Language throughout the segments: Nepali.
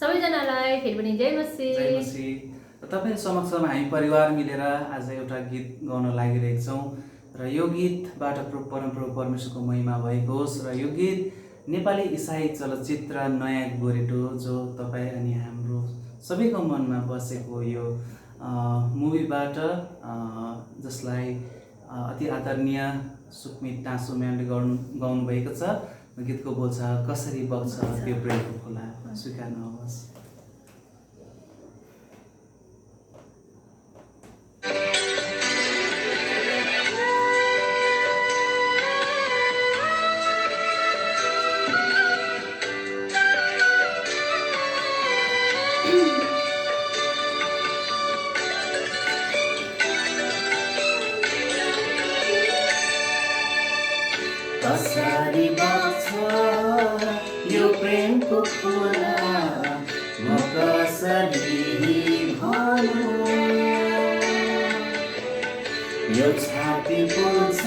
सबैजनालाई फेरि पनि जय मसी। जय मसी। तपाईँ समक्षमा हामी परिवार मिलेर आज एउटा गीत गाउन लागिरहेका छौँ र यो गीतबाट परमप्रभु परमेश्वरको महिमा भएको होस् र यो गीत नेपाली इसाई चलचित्र नयाँ गोरेटो जो तपाईँ अनि हाम्रो सबैको मनमा बसेको यो मुभीबाट जसलाई अति आदरणीय सुकमित टाँसो म्यामले गाउनुभएको छ। गीतको बोल छ कसरी बग्छ त्यो प्रेमको खोला, स्वीकार्नुहोस्। कसरी बग्छ यो प्रेमको खोला, म कसरी भनौँ, यो छाती पोल्छ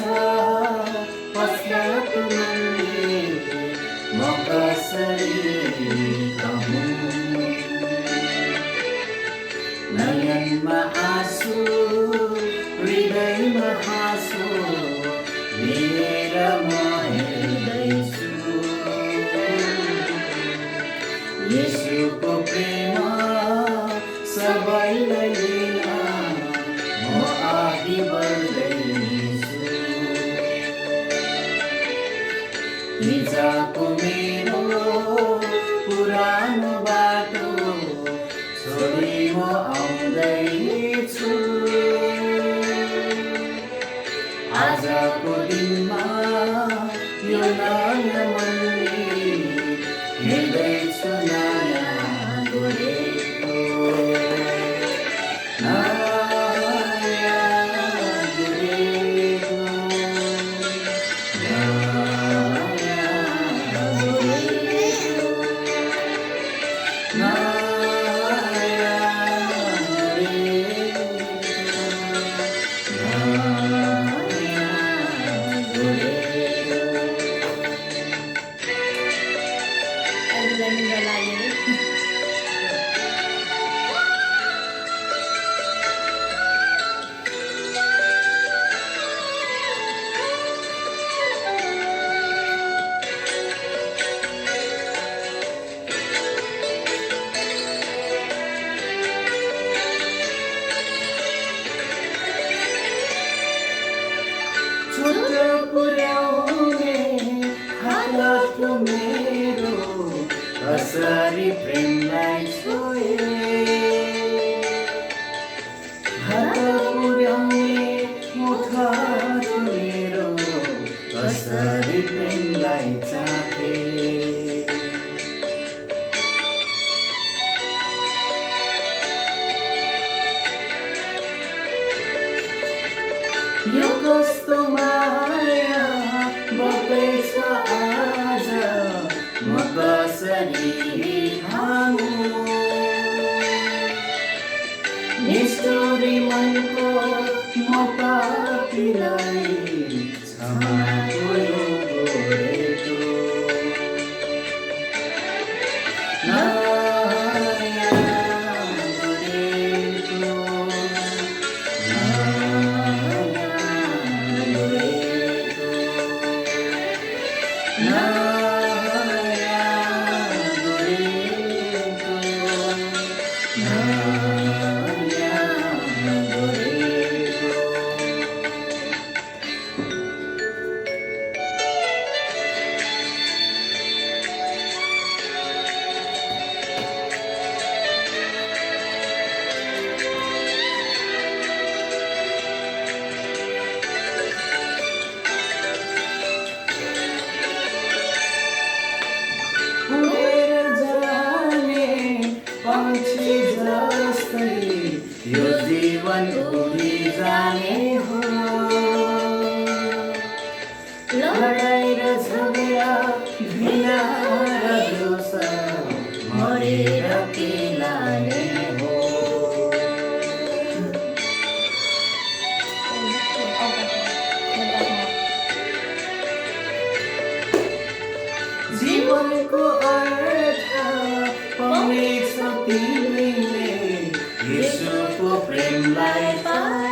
पश्चात मनले, म कसरी कहूँ, नयनमा आँसु हृदयमा हाँसो लिएर म हिँड्दैछु, येशूको प्रेम सबैलाई लिन म अघि बढ्दैछु। हिजोको मेरो पुरानो बाटो छोडी म आउँदैछु, आजको दिनमा यो नयाँ मनले हिँड्दैछु नयाँ गोरेटो, नयाँ गोरेटो, नयाँ गोरेटो, नयाँ छुट्टो पुर्याउने हालतको मेरो कसरी प्रेमलाई छोए, हात पुर्याउने मुठो मेरो कसरी प्रेमलाई चाहे, यो कस्तो माया बग्दैछ आज म कसरी ठानौँ, निष्ठुरी मनको म पापीलाई क्षमा गरौ गोरेटो, पंक्षी जस्तै यो जीवन उडी जाने हो, लडाई र झगडा घृणा र दोष मरेर के लाने हो, जीवनको अर्थ पाउने तिमीलाई थाहा